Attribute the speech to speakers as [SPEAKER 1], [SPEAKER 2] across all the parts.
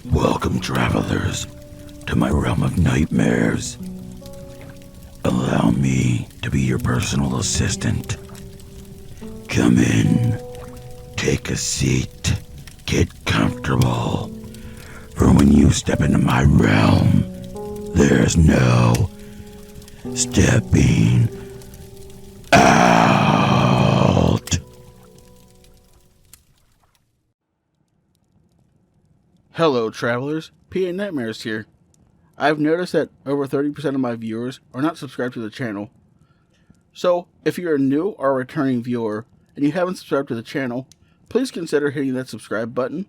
[SPEAKER 1] Welcome, travelers, to my realm of nightmares. Allow me to be your personal assistant. Come in, take a seat, get comfortable. For when you step into my realm, there's no stepping out.
[SPEAKER 2] Hello, travelers. PA Nightmares here. I've noticed that over 30% of my viewers are not subscribed to the channel. So, if you're a new or a returning viewer and you haven't subscribed to the channel, please consider hitting that subscribe button.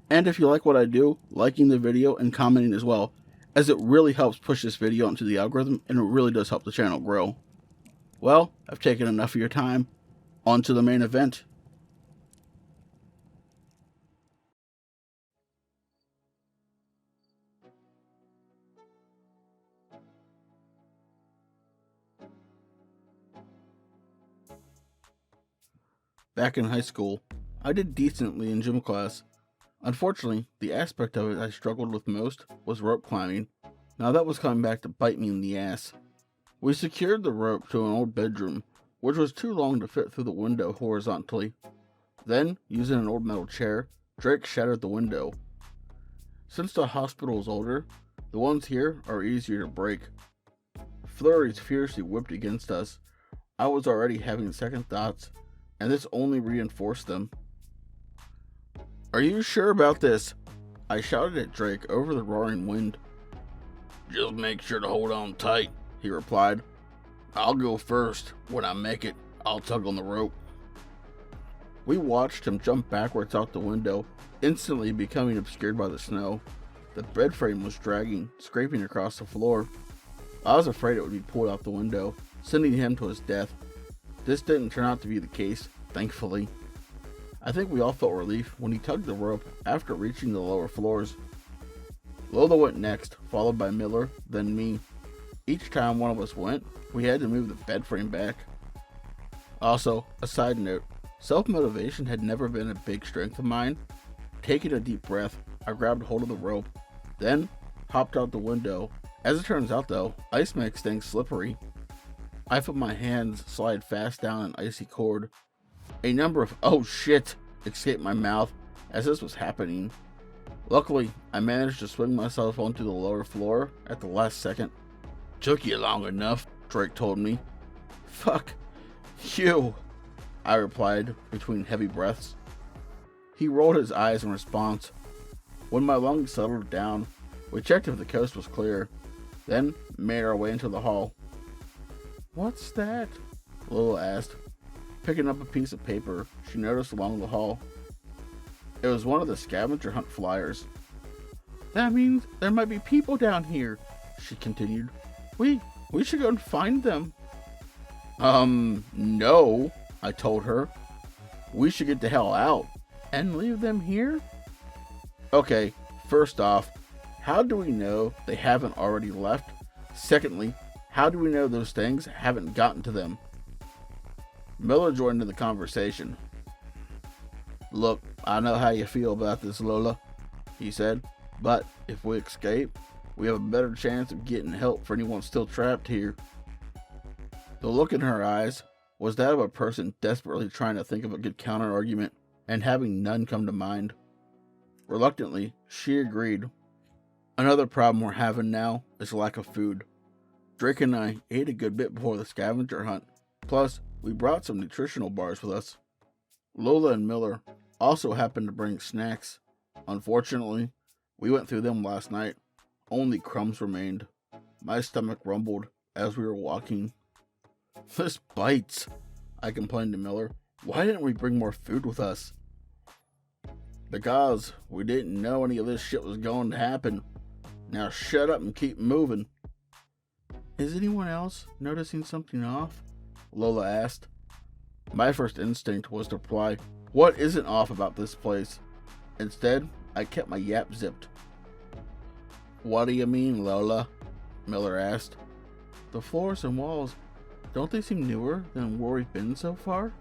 [SPEAKER 2] And if you like what I do, liking the video and commenting as well, as it really helps push this video into the algorithm and it really does help the channel grow. Well, I've taken enough of your time. On to the main event. Back in high school, I did decently in gym class. Unfortunately, the aspect of it I struggled with most was rope climbing. Now that was coming back to bite me in the ass. We secured the rope to an old bedroom, which was too long to fit through the window horizontally. Then, using an old metal chair, Drake shattered the window. Since the hospital is older, the ones here are easier to break. Flurries fiercely whipped against us. I was already having second thoughts, and this only reinforced them. "Are you sure about this?" I shouted at Drake over the roaring wind. "Just make sure to hold on tight," he replied. "I'll go first. When I make it, I'll tug on the rope." We watched him jump backwards out the window, instantly becoming obscured by the snow. The bed frame was dragging, scraping across the floor. I was afraid it would be pulled out the window, sending him to his death. This didn't turn out to be the case, thankfully. I think we all felt relief when he tugged the rope after reaching the lower floors. Lola went next, followed by Miller, then me. Each time one of us went, we had to move the bed frame back. Also, a side note, self-motivation had never been a big strength of mine. Taking a deep breath, I grabbed hold of the rope, then hopped out the window. As it turns out though, ice makes things slippery. I felt my hands slide fast down an icy cord. A number of "oh shit" escaped my mouth as this was happening. Luckily, I managed to swing myself onto the lower floor at the last second. "Took you long enough," Drake told me. "Fuck you," I replied between heavy breaths. He rolled his eyes in response. When my lungs settled down, we checked if the coast was clear, then made our way into the hall. "What's that?" Lola asked, picking up a piece of paper she noticed along the hall. It was one of the scavenger hunt flyers. "That means there might be people down here," she continued. We should go and find them." No," I told her. "We should get the hell out." "And leave them here?" "Okay, first off, how do we know they haven't already left? Secondly, how do we know those things haven't gotten to them?" Miller joined in the conversation. "Look, I know how you feel about this, Lola," he said, "but if we escape, we have a better chance of getting help for anyone still trapped here." The look in her eyes was that of a person desperately trying to think of a good counter-argument and having none come to mind. Reluctantly, she agreed. Another problem we're having now is lack of food. Drake and I ate a good bit before the scavenger hunt, plus we brought some nutritional bars with us. Lola and Miller also happened to bring snacks. Unfortunately, we went through them last night. Only crumbs remained. My stomach rumbled as we were walking. "This bites," I complained to Miller. "Why didn't we bring more food with us?" "Because we didn't know any of this shit was going to happen. Now shut up and keep moving." "Is anyone else noticing something off?" Lola asked. My first instinct was to reply, "What isn't off about this place?" Instead, I kept my yap zipped. "What do you mean, Lola?" Miller asked. the floors and walls, don't they seem newer than where we've been so far?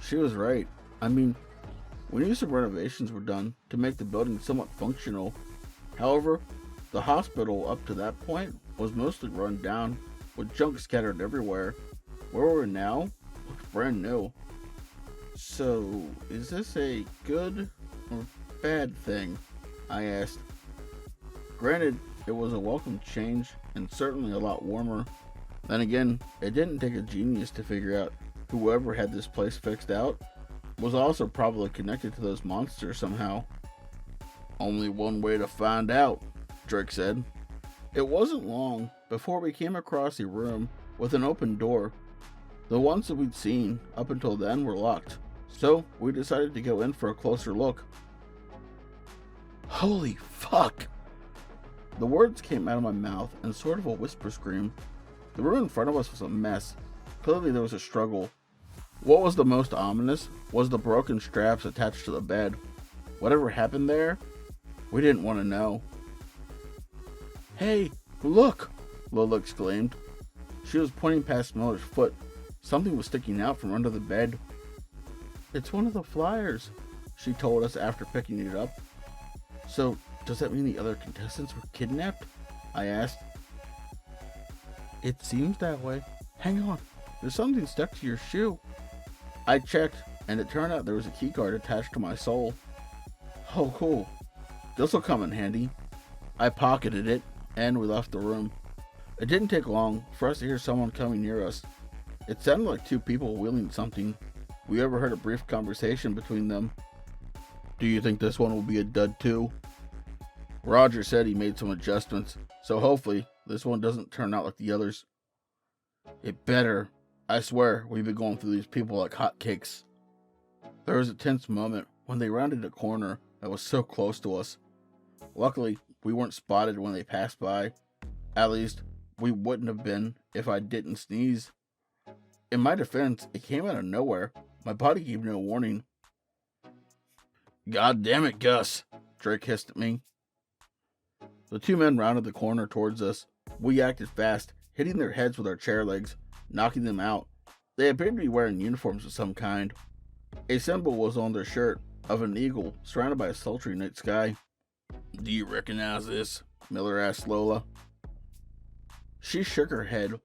[SPEAKER 2] She was right. I mean, we knew some renovations were done to make the building somewhat functional. However, the hospital up to that point was mostly run down with junk scattered everywhere. Where we're now looks brand new. So, is this a good or bad thing? I asked. Granted, it was a welcome change and certainly a lot warmer. Then again, it didn't take a genius to figure out whoever had this place fixed out was also probably connected to those monsters somehow. Only one way to find out, Drake said. It wasn't long before we came across a room with an open door. The ones that we'd seen up until then were locked, so we decided to go in for a closer look. Holy fuck! The words came out of my mouth in sort of a whisper scream. The room in front of us was a mess. Clearly there was a struggle. What was the most ominous was the broken straps attached to the bed. Whatever happened there, we didn't want to know. Hey, look! Lola exclaimed. She was pointing past Miller's foot. Something was sticking out from under the bed. It's one of the flyers, she told us after picking it up. So, does that mean the other contestants were kidnapped? I asked. It seems that way. Hang on, there's something stuck to your shoe. I checked, and it turned out there was a keycard attached to my sole. Oh, cool. This'll come in handy. I pocketed it, and we left the room. It didn't take long for us to hear someone coming near us. It sounded like two people wheeling something. We overheard a brief conversation between them. Do you think this one will be a dud too? Roger said he made some adjustments, so hopefully this one doesn't turn out like the others. It better. I swear we've been going through these people like hotcakes. There was a tense moment when they rounded a corner that was so close to us. Luckily, we weren't spotted when they passed by. At least, we wouldn't have been if I didn't sneeze. In my defense, it came out of nowhere. My body gave no warning. God damn it, Gus, Drake hissed at me. The two men rounded the corner towards us. We acted fast, hitting their heads with our chair legs, knocking them out. They appeared to be wearing uniforms of some kind. A symbol was on their shirt of an eagle surrounded by a sultry night sky. Do you recognize this? Miller asked Lola. She shook her head.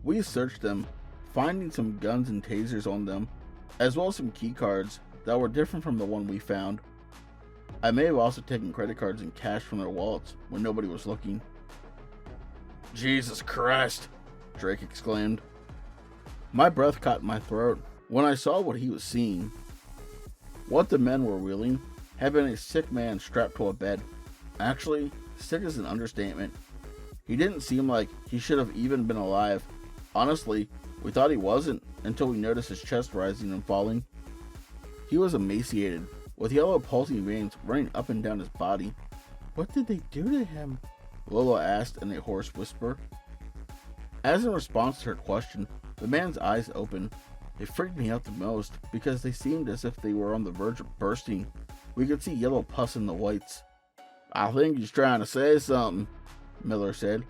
[SPEAKER 2] We searched them, finding some guns and tasers on them, as well as some key cards that were different from the one we found. I may have also taken credit cards and cash from their wallets when nobody was looking. Jesus Christ, Drake exclaimed. My breath caught in my throat when I saw what he was seeing. What the men were wheeling had been a sick man strapped to a bed. Actually, sick is an understatement. He didn't seem like he should have even been alive. Honestly, we thought he wasn't until we noticed his chest rising and falling. He was emaciated, with yellow pulsing veins running up and down his body. What did they do to him? Lola asked in a hoarse whisper. As in response to her question, the man's eyes opened. It freaked me out the most because they seemed as if they were on the verge of bursting. We could see yellow pus in the whites. I think he's trying to say something, Miller said.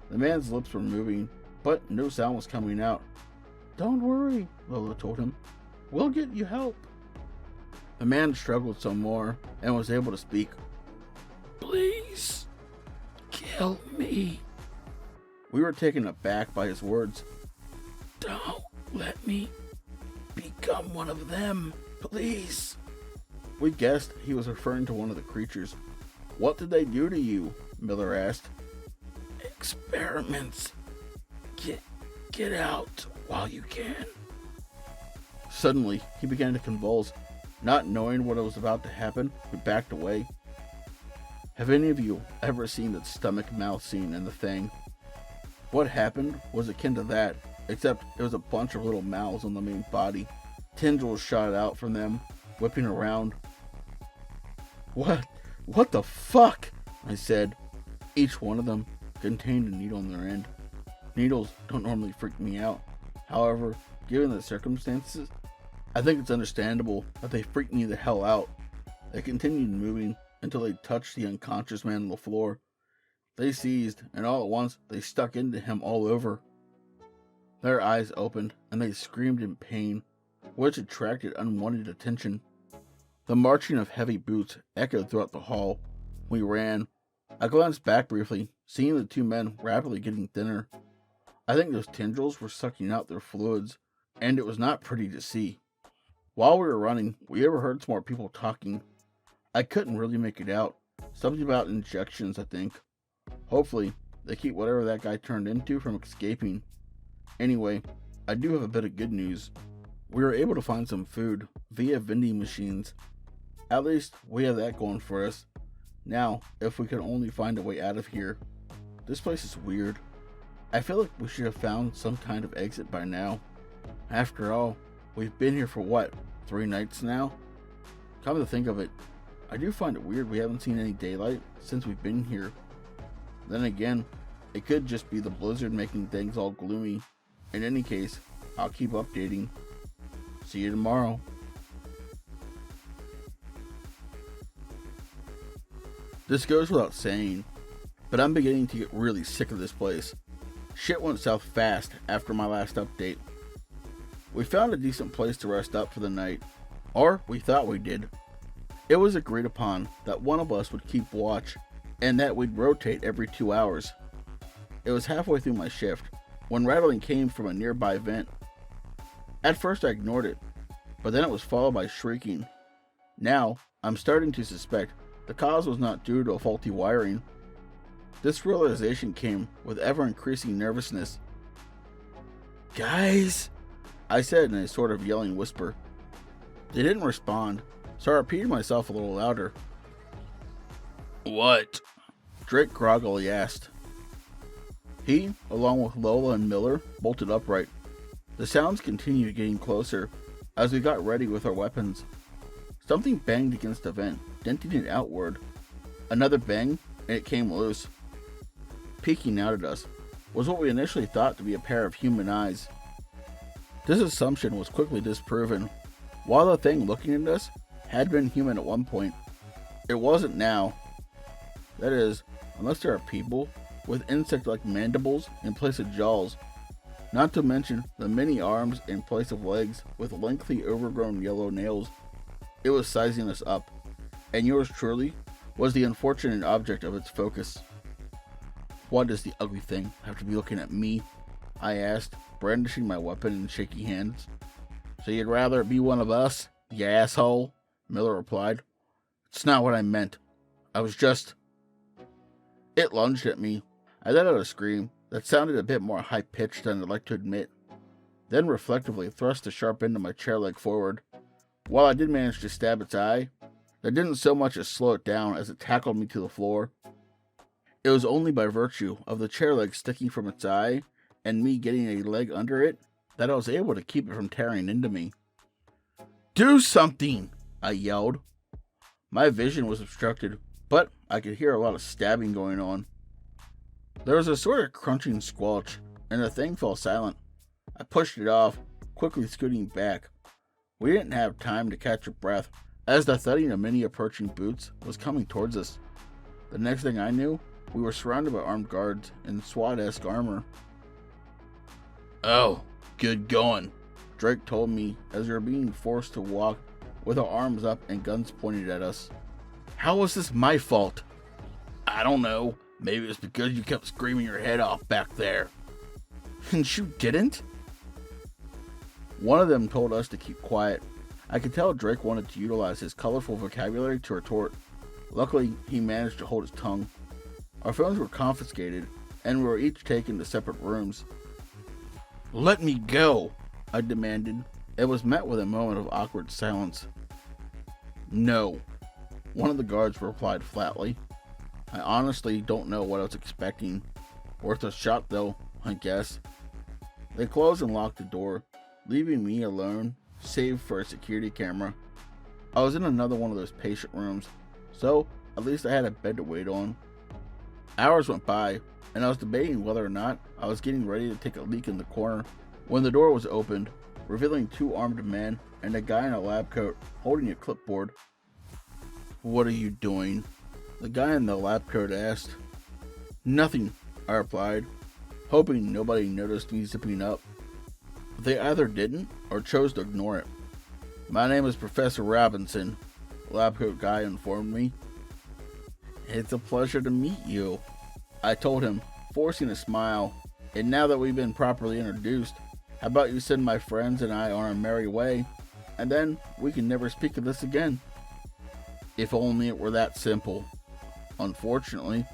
[SPEAKER 2] The man's lips were moving, but no sound was coming out. Don't worry, Lola told him. We'll get you help. The man struggled some more and was able to speak. Please, kill me. We were taken aback by his words. Don't let me become one of them, please. We guessed he was referring to one of the creatures. What did they do to you? Miller asked. Experiments. Get out while you can. Suddenly, he began to convulse. Not knowing what was about to happen, we backed away. Have any of you ever seen that stomach-mouth scene in The Thing? What happened was akin to that, except it was a bunch of little mouths on the main body. Tendrils shot out from them, whipping around. What the fuck? I said. Each one of them contained a needle on their end. Needles don't normally freak me out. However, given the circumstances, I think it's understandable that they freaked me the hell out. They continued moving until they touched the unconscious man on the floor. They seized, and all at once they stuck into him all over. Their eyes opened, and they screamed in pain, which attracted unwanted attention. The marching of heavy boots echoed throughout the hall. We ran. I glanced back briefly, seeing the two men rapidly getting thinner. I think those tendrils were sucking out their fluids, and it was not pretty to see. While we were running, we overheard some more people talking. I couldn't really make it out. Something about injections, I think. Hopefully, they keep whatever that guy turned into from escaping. Anyway, I do have a bit of good news. We were able to find some food via vending machines. At least, we have that going for us. Now, if we could only find a way out of here. This place is weird. I feel like we should have found some kind of exit by now. After all, we've been here for what, 3 nights now? Come to think of it, I do find it weird we haven't seen any daylight since we've been here. Then again, it could just be the blizzard making things all gloomy. In any case, I'll keep updating. See you tomorrow. This goes without saying, but I'm beginning to get really sick of this place. Shit went south fast after my last update. We found a decent place to rest up for the night, or we thought we did. It was agreed upon that one of us would keep watch, and that we'd rotate every 2 hours. It was halfway through my shift when rattling came from a nearby vent. At first I ignored it, but then it was followed by shrieking. Now, I'm starting to suspect the cause was not due to a faulty wiring. This realization came with ever-increasing nervousness. "Guys," I said in a sort of yelling whisper. They didn't respond, so I repeated myself a little louder. "What?" Drake groggily asked. He, along with Lola and Miller, bolted upright. The sounds continued getting closer as we got ready with our weapons. Something banged against the vent, denting it outward. Another bang, and it came loose. Peeking out at us was what we initially thought to be a pair of human eyes. This assumption was quickly disproven. While the thing looking at us had been human at one point, it wasn't now. That is, unless there are people with insect-like mandibles in place of jaws, not to mention the many arms in place of legs with lengthy overgrown yellow nails. It was sizing us up, and yours truly was the unfortunate object of its focus. "Why does the ugly thing have to be looking at me?" I asked, brandishing my weapon in shaky hands. "So you'd rather it be one of us, you asshole?" Miller replied. "It's not what I meant. I was just..." It lunged at me. I let out a scream that sounded a bit more high-pitched than I'd like to admit, then reflectively thrust the sharp end of my chair leg forward. While I did manage to stab its eye, that didn't so much as slow it down as it tackled me to the floor. It was only by virtue of the chair leg sticking from its eye and me getting a leg under it that I was able to keep it from tearing into me. "Do something!" I yelled. My vision was obstructed, but I could hear a lot of stabbing going on. There was a sort of crunching squelch, and the thing fell silent. I pushed it off, quickly scooting back. We didn't have time to catch a breath, as the thudding of many approaching boots was coming towards us. The next thing I knew, we were surrounded by armed guards in SWAT-esque armor. "Oh, good going," Drake told me as we were being forced to walk with our arms up and guns pointed at us. "How was this my fault?" "I don't know. Maybe it's because you kept screaming your head off back there." "And you didn't?" One of them told us to keep quiet. I could tell Drake wanted to utilize his colorful vocabulary to retort. Luckily, he managed to hold his tongue. Our phones were confiscated, and we were each taken to separate rooms. "Let me go," I demanded. It was met with a moment of awkward silence. "No," one of the guards replied flatly. I honestly don't know what I was expecting. Worth a shot though, I guess. They closed and locked the door, leaving me alone, save for a security camera. I was in another one of those patient rooms, so at least I had a bed to wait on. Hours went by, and I was debating whether or not I was getting ready to take a leak in the corner when the door was opened, revealing 2 armed men and a guy in a lab coat holding a clipboard. "What are you doing?" the guy in the lab coat asked. Nothing, I replied, hoping nobody noticed me zipping up. They either didn't or chose to ignore it. My name is Professor Robinson, the lab coat guy informed me. It's a pleasure to meet you, I told him, forcing a smile. And now that we've been properly introduced, how about you send my friends and I on our merry way, and then we can never speak of this again. If only it were that simple. Unfortunately,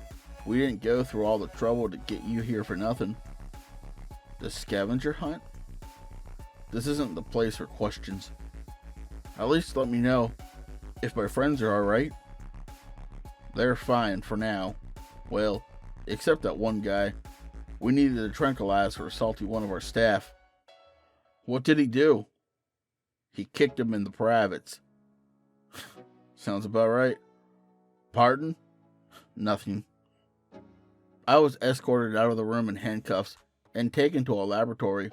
[SPEAKER 2] we didn't go through all the trouble to get you here for nothing. The scavenger hunt? This isn't the place for questions. At least let me know if my friends are alright. They're fine for now. Well, except that one guy. We needed to tranquilize for assaulting one of our staff. What did he do? He kicked him in the privates. Sounds about right. Pardon? Nothing. I was escorted out of the room in handcuffs and taken to a laboratory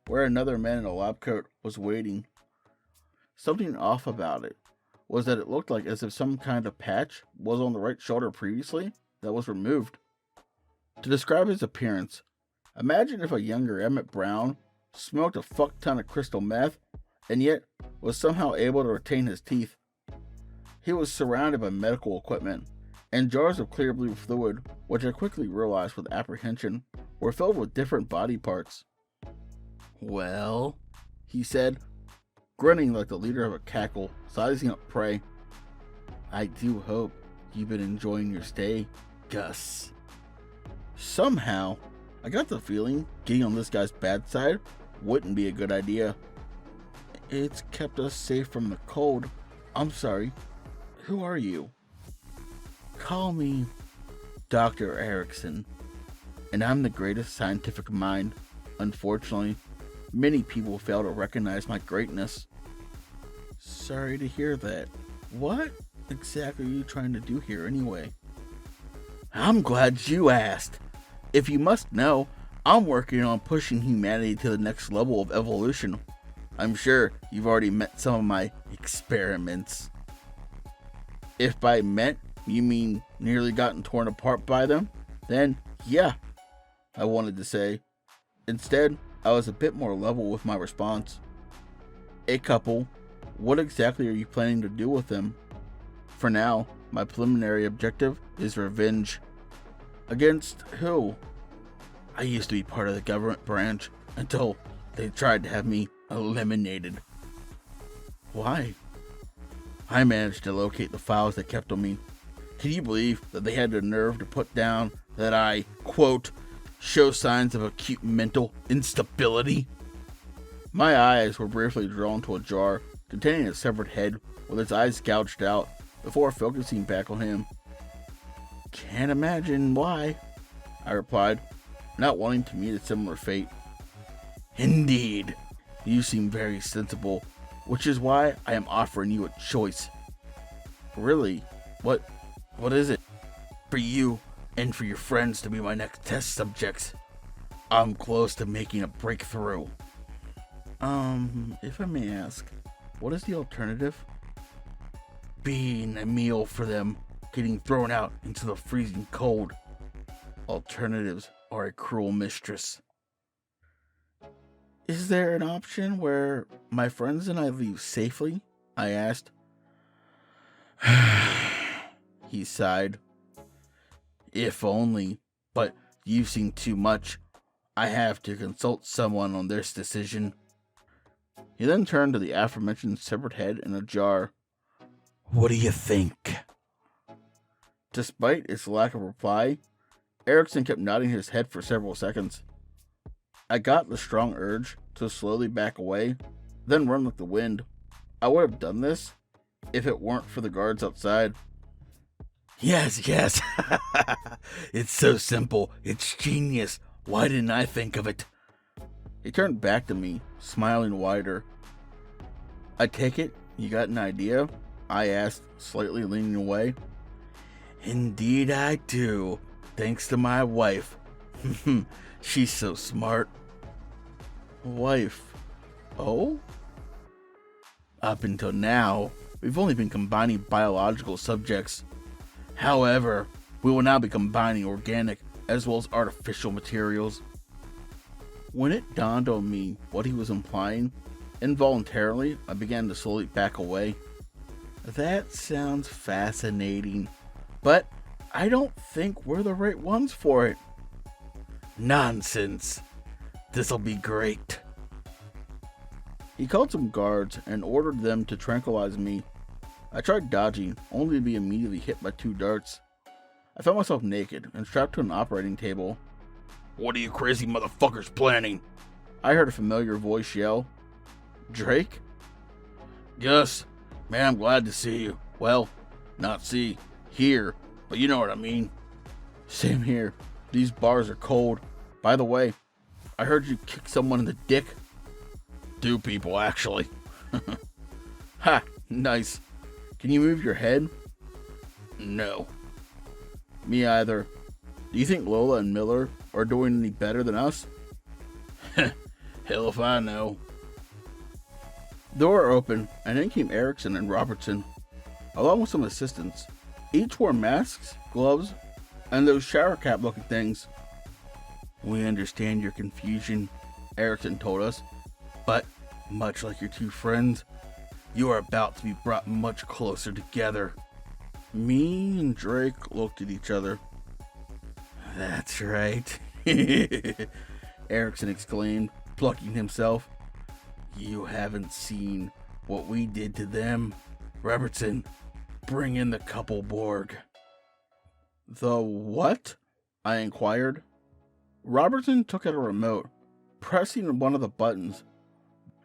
[SPEAKER 2] where another man in a lab coat was waiting. Something off about it was that it looked like as if some kind of patch was on the right shoulder previously that was removed. To describe his appearance, imagine if a younger Emmett Brown smoked a fuck ton of crystal meth and yet was somehow able to retain his teeth. He was surrounded by medical equipment, and jars of clear blue fluid, which I quickly realized with apprehension, were filled with different body parts. Well, he said, grinning like the leader of a cackle, sizing up prey. I do hope you've been enjoying your stay, Gus. Somehow, I got the feeling getting on this guy's bad side wouldn't be a good idea. It's kept us safe from the cold. I'm sorry. Who are you? Call me Dr. Erickson, and I'm the greatest scientific mind. Unfortunately, many people fail to recognize my greatness. Sorry to hear that. What exactly are you trying to do here anyway? I'm glad you asked. If you must know, I'm working on pushing humanity to the next level of evolution. I'm sure you've already met some of my experiments. If by met you mean nearly gotten torn apart by them, then yeah, I wanted to say. Instead, I was a bit more level with my response. A couple. What exactly are you planning to do with them? For now, my preliminary objective is revenge. Against who? I used to be part of the government branch until they tried to have me eliminated. Why? I managed to locate the files they kept on me. Can you believe that they had the nerve to put down that I, quote, show signs of acute mental instability? My eyes were briefly drawn to a jar containing a severed head with its eyes gouged out before focusing back on him. Can't imagine why, I replied, not wanting to meet a similar fate. Indeed, you seem very sensible, which is why I am offering you a choice. Really? What is it? For you and for your friends to be my next test subjects. I'm close to making a breakthrough. If I may ask, what is the alternative? Being a meal for them, getting thrown out into the freezing cold. Alternatives are a cruel mistress. Is there an option where my friends and I leave safely? I asked. He sighed. If only, but you've seen too much. I have to consult someone on this decision. He then turned to the aforementioned severed head in a jar. What do you think? Despite its lack of reply, Erickson kept nodding his head for several seconds. I got the strong urge to slowly back away, then run like the wind. I would have done this if it weren't for the guards outside. Yes. It's so simple. It's genius. Why didn't I think of it? He turned back to me, smiling wider. I take it you got an idea? I asked, slightly leaning away. Indeed I do, thanks to my wife. She's so smart. Wife? Oh? Up until now, we've only been combining biological subjects. However, we will now be combining organic, as well as artificial materials. When it dawned on me what he was implying, involuntarily I began to slowly back away. That sounds fascinating, but I don't think we're the right ones for it.
[SPEAKER 1] Nonsense. This'll be great.
[SPEAKER 2] He called some guards and ordered them to tranquilize me. I tried dodging, only to be immediately hit by 2 darts. I found myself naked and strapped to an operating table.
[SPEAKER 1] What are you crazy motherfuckers planning?
[SPEAKER 2] I heard a familiar voice yell. Drake?
[SPEAKER 1] Gus, man, I'm glad to see you. Well, not see, hear, but you know what I mean.
[SPEAKER 2] Same here. These bars are cold. By the way, I heard you kick someone in the dick.
[SPEAKER 1] 2 people, actually.
[SPEAKER 2] Ha! Nice. Can you move your head?
[SPEAKER 1] No.
[SPEAKER 2] Me either. Do you think Lola and Miller are doing any better than us?
[SPEAKER 1] Hell if I know.
[SPEAKER 2] The door opened, and in came Erickson and Robertson, along with some assistants. Each wore masks, gloves, and those shower cap looking things. We understand your confusion, Erickson told us, but much like your 2 friends, you are about to be brought much closer together. Me and Drake looked at each other. That's right, Erickson exclaimed, plucking himself. You haven't seen what we did to them. Robertson, bring in the couple Borg. The what? I inquired. Robertson took out a remote, pressing one of the buttons.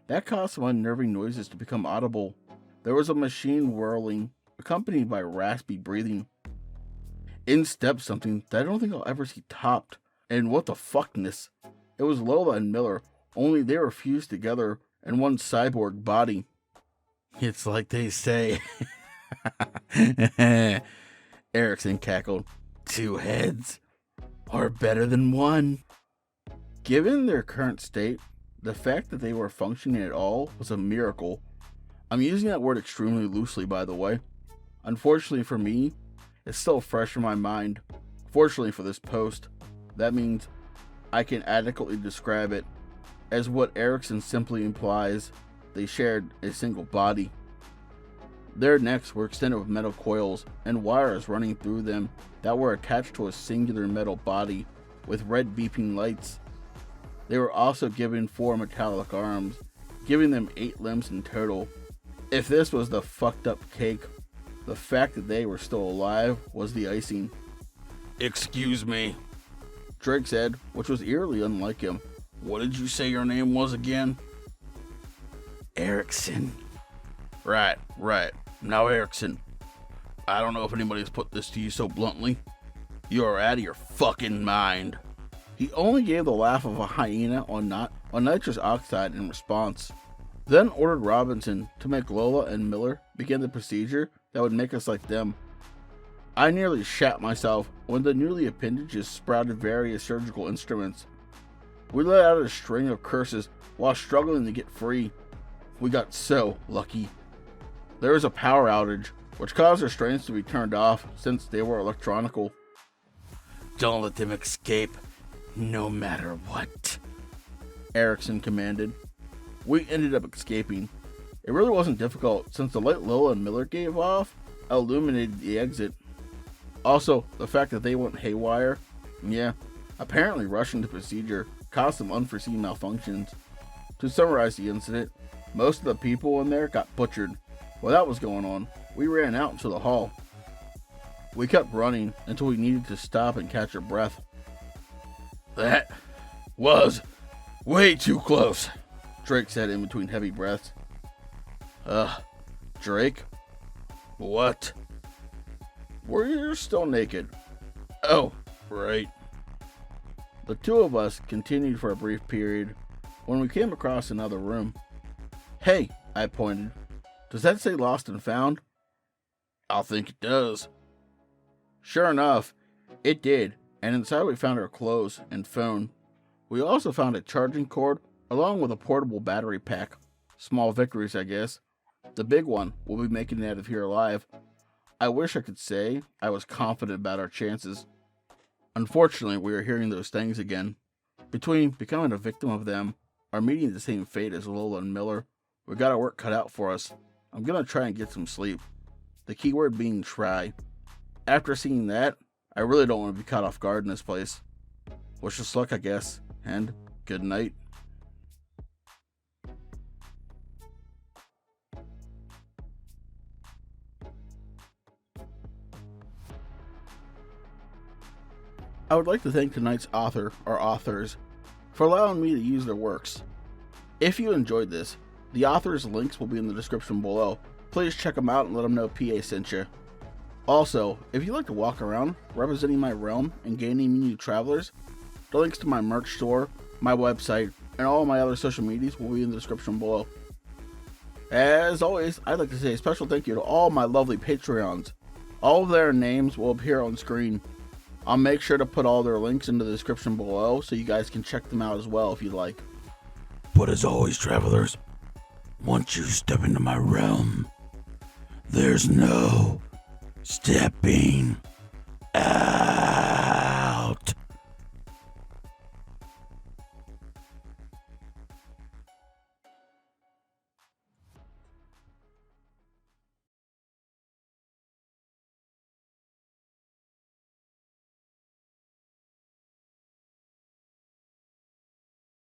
[SPEAKER 2] That caused some unnerving noises to become audible. There was a machine whirling, accompanied by raspy breathing. In stepped something that I don't think I'll ever see topped. And what the fuckness? It was Lola and Miller, only they were fused together in one cyborg body. It's like they say. Erickson cackled. 2 heads are better than 1. Given their current state, the fact that they were functioning at all was a miracle. I'm using that word extremely loosely, by the way. Unfortunately for me, it's still fresh in my mind. Fortunately for this post, that means I can adequately describe it as what Erickson simply implies: they shared a single body. Their necks were extended with metal coils and wires running through them that were attached to a singular metal body with red beeping lights. They were also given 4 metallic arms, giving them 8 limbs in total. If this was the fucked up cake, the fact that they were still alive was the icing.
[SPEAKER 1] Excuse me,
[SPEAKER 2] Drake said, which was eerily unlike him.
[SPEAKER 1] What did you say your name was again?
[SPEAKER 2] Erickson.
[SPEAKER 1] Right. Now, Erickson, I don't know if anybody's put this to you so bluntly. You are out of your fucking mind.
[SPEAKER 2] He only gave the laugh of a hyena on nitrous oxide in response, then ordered Robinson to make Lola and Miller begin the procedure that would make us like them. I nearly shat myself when the newly appendages sprouted various surgical instruments. We let out a string of curses while struggling to get free. We got so lucky. There was a power outage, which caused our strains to be turned off since they were electronical.
[SPEAKER 1] Don't let them escape, no matter what,
[SPEAKER 2] Erickson commanded. We ended up escaping. It really wasn't difficult since the light Lola and Miller gave off illuminated the exit. Also, the fact that they went haywire, apparently rushing the procedure caused some unforeseen malfunctions. To summarize the incident, most of the people in there got butchered. While that was going on, we ran out into the hall. We kept running until we needed to stop and catch our breath.
[SPEAKER 1] That was way too close,
[SPEAKER 2] Drake said in between heavy breaths. Drake?
[SPEAKER 1] What?
[SPEAKER 2] We're still naked.
[SPEAKER 1] Oh, right.
[SPEAKER 2] The 2 of us continued for a brief period when we came across another room. Hey, I pointed. Does that say lost and found?
[SPEAKER 1] I think it does.
[SPEAKER 2] Sure enough, it did, and inside we found our clothes and phone. We also found a charging cord along with a portable battery pack. Small victories, I guess. The big one, we'll be making it out of here alive. I wish I could say I was confident about our chances. Unfortunately, we are hearing those things again. Between becoming a victim of them or meeting the same fate as Lola and Miller, we got our work cut out for us. I'm gonna try and get some sleep. The key word being try. After seeing that, I really don't want to be caught off guard in this place. Wish us luck, I guess, and good night. I would like to thank tonight's author or authors for allowing me to use their works. If you enjoyed this, the authors' links will be in the description below. Please check them out and let them know PA sent you. Also, if you like to walk around representing my realm and gaining new travelers, the links to my merch store, my website, and all my other social medias will be in the description below. As always, I'd like to say a special thank you to all my lovely Patreons. All of their names will appear on screen. I'll make sure to put all their links in the description below so you guys can check them out as well if you'd like.
[SPEAKER 1] But as always, travelers, once you step into my realm, there's no stepping out.